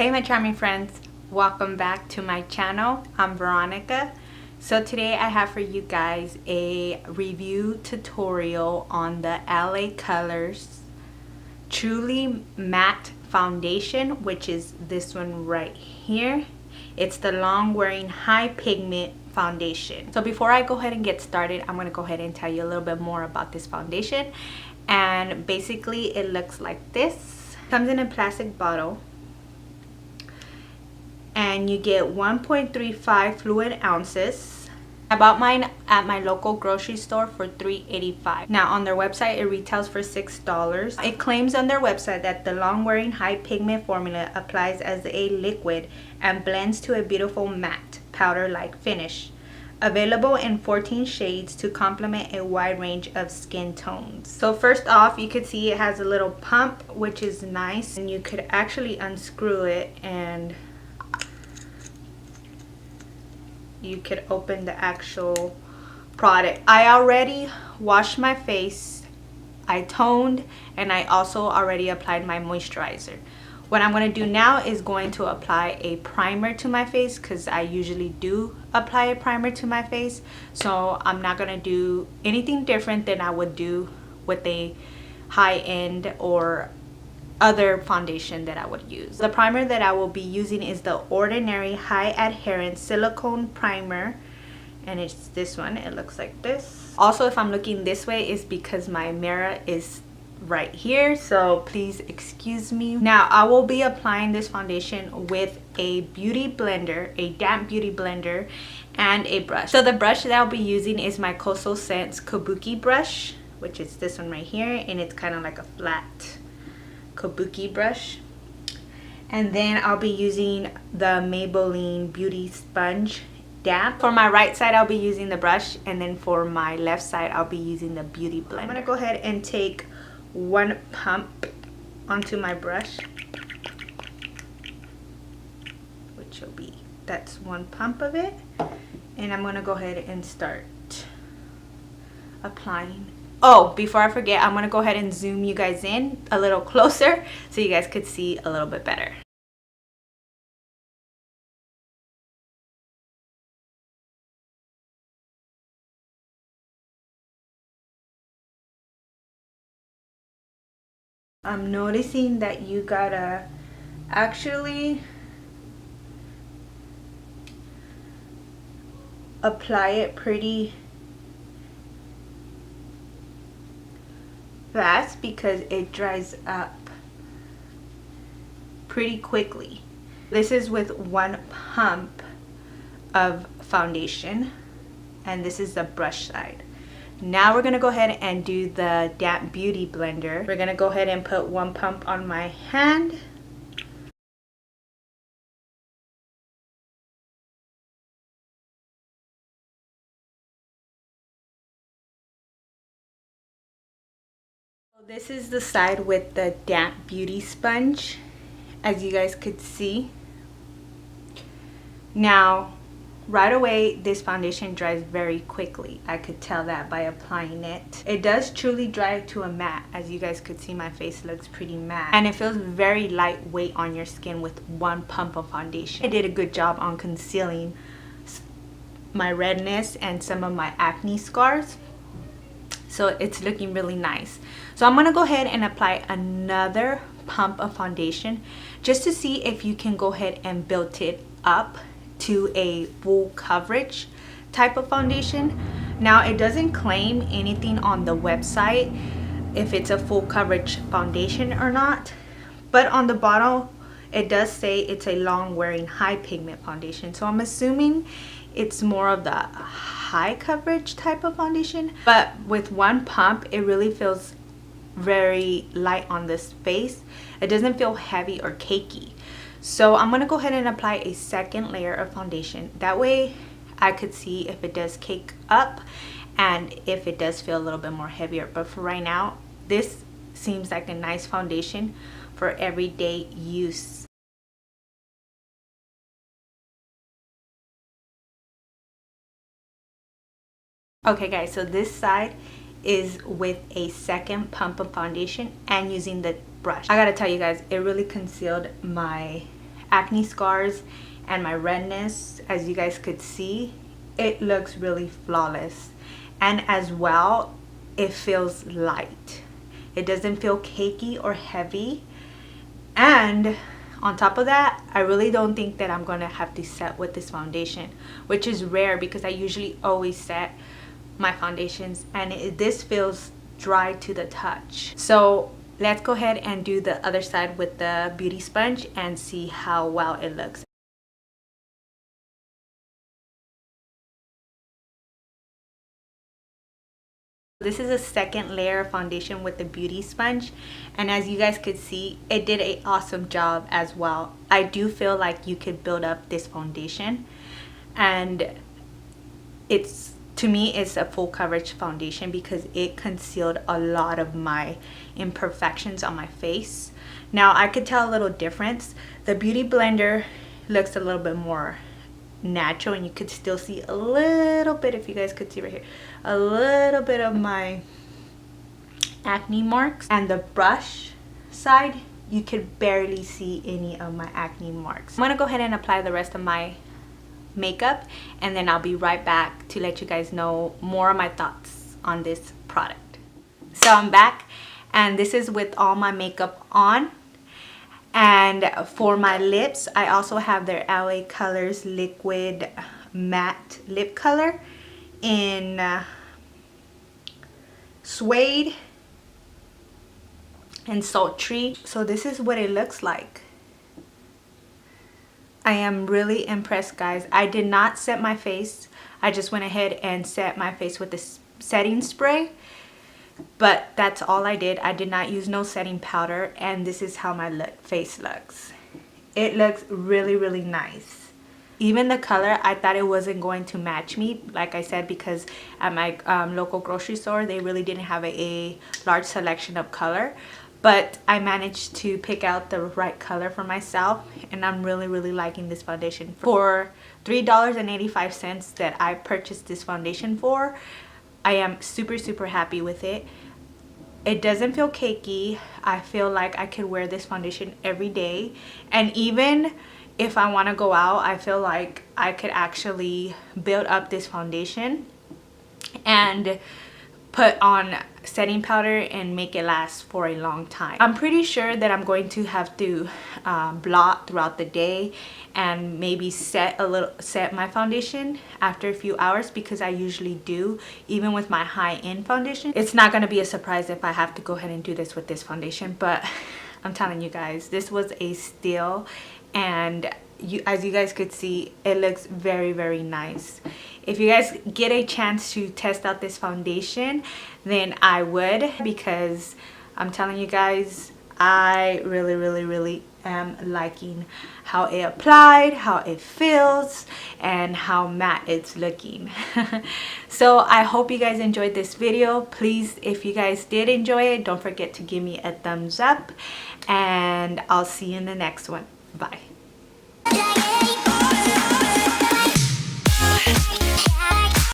Hey my charming friends, welcome back to my channel. I'm Veronica. So today I have for you guys a review tutorial on the LA Colors Truly Matte Foundation, which is this one right here. It's the long wearing high pigment foundation. So before I go ahead and get started, I'm going to go ahead and tell you a little bit more about this foundation. And basically it looks like this. Comes in a plastic bottle. And you get 1.35 fluid ounces. I bought mine at my local grocery store for $3.85. Now on their website it retails for $6. It claims on their website that the long wearing high pigment formula applies as a liquid and blends to a beautiful matte powder like finish. Available in 14 shades to complement a wide range of skin tones. So first off, you could see it has a little pump, which is nice, and you could actually unscrew it and you could open the actual product. I already washed my face, I toned, and I also already applied my moisturizer. What I'm going to do now is going to apply a primer to my face, because I usually do apply a primer to my face. So I'm not going to do anything different than I would do with a high-end or other foundation that I would use. The primer that I will be using is the Ordinary High Adherence Silicone Primer, and it's this one. It looks like this. Also, if I'm looking this way, it's because my mirror is right here, so please excuse me. Now I will be applying this foundation with a beauty blender, a damp beauty blender, and a brush. So the brush that I'll be using is my Coastal Scents Kabuki brush, which is this one right here, and it's kind of like a flat kabuki brush. And then I'll be using the Maybelline Beauty Sponge Damp. For my right side I'll be using the brush, and then for my left side I'll be using the beauty blender. I'm gonna go ahead and take one pump onto my brush, which will be, that's one pump of it, and I'm gonna go ahead and start applying. Oh, before I forget, I'm going to go ahead and zoom you guys in a little closer so you guys could see a little bit better. I'm noticing that you gotta actually apply it pretty fast because it dries up pretty quickly. This is with one pump of foundation, and this is the brush side. Now we're gonna go ahead and do the damp beauty blender. We're gonna go ahead and put one pump on my hand. This is the side with the damp beauty sponge, as you guys could see. Now right away this foundation dries very quickly. I could tell that by applying it. It does truly dry to a matte. As you guys could see, my face looks pretty matte, and it feels very lightweight on your skin with one pump of foundation. I did a good job on concealing my redness and some of my acne scars, so it's looking really nice. So I'm gonna go ahead and apply another pump of foundation just to see if you can go ahead and build it up to a full coverage type of foundation. Now it doesn't claim anything on the website if it's a full coverage foundation or not, but on the bottle it does say it's a long wearing high pigment foundation, so I'm assuming it's more of the high coverage type of foundation. But with one pump it really feels very light on this face. It doesn't feel heavy or cakey. So I'm going to go ahead and apply a second layer of foundation. That way I could see if it does cake up and if it does feel a little bit more heavier. But for right now, this seems like a nice foundation for everyday use. Okay guys, so this side is with a second pump of foundation and using the brush. I gotta tell you guys, it really concealed my acne scars and my redness, as you guys could see, it looks really flawless. And as well, it feels light. It doesn't feel cakey or heavy. And on top of that, I really don't think that I'm gonna have to set with this foundation, which is rare because I usually always set my foundations, and this feels dry to the touch. So let's go ahead and do the other side with the beauty sponge and see how well it looks. This is a second layer of foundation with the beauty sponge, and as you guys could see, it did an awesome job as well. I do feel like you could build up this foundation, and to me it's a full coverage foundation because it concealed a lot of my imperfections on my face. Now I could tell a little difference. The Beauty Blender looks a little bit more natural, and you could still see a little bit, if you guys could see right here, a little bit of my acne marks. And the brush side, you could barely see any of my acne marks. I'm gonna go ahead and apply the rest of my makeup, and then I'll be right back to let you guys know more of my thoughts on this product. So I'm back, and this is with all my makeup on. And for my lips, I also have their LA Colors Liquid Matte Lip Color in Suede and Sultry. So this is what it looks like. I am really impressed, guys. I did not set my face. I just went ahead and set my face with this setting spray. But that's all I did. I did not use no setting powder, and this is how my face looks. It looks really, really nice. Even the color, I thought it wasn't going to match me, like I said, because at my local grocery store, they really didn't have a large selection of color. But I managed to pick out the right color for myself, and I'm really, really liking this foundation. For $3.85 that I purchased this foundation for, I am super, super happy with it. It doesn't feel cakey. I feel like I could wear this foundation every day. And even if I want to go out, I feel like I could actually build up this foundation and put on setting powder and make it last for a long time. I'm pretty sure that I'm going to have to blot throughout the day and maybe set my foundation after a few hours, because I usually do, even with my high-end foundation. It's not going to be a surprise if I have to go ahead and do this with this foundation, but I'm telling you guys, this was a steal. And as you guys could see, it looks very, very nice. If you guys get a chance to test out this foundation, then I would, because I'm telling you guys, I really, really, really am liking how it applied, how it feels, and how matte it's looking. So I hope you guys enjoyed this video. Please, if you guys did enjoy it, don't forget to give me a thumbs up, and I'll see you in the next one. Bye.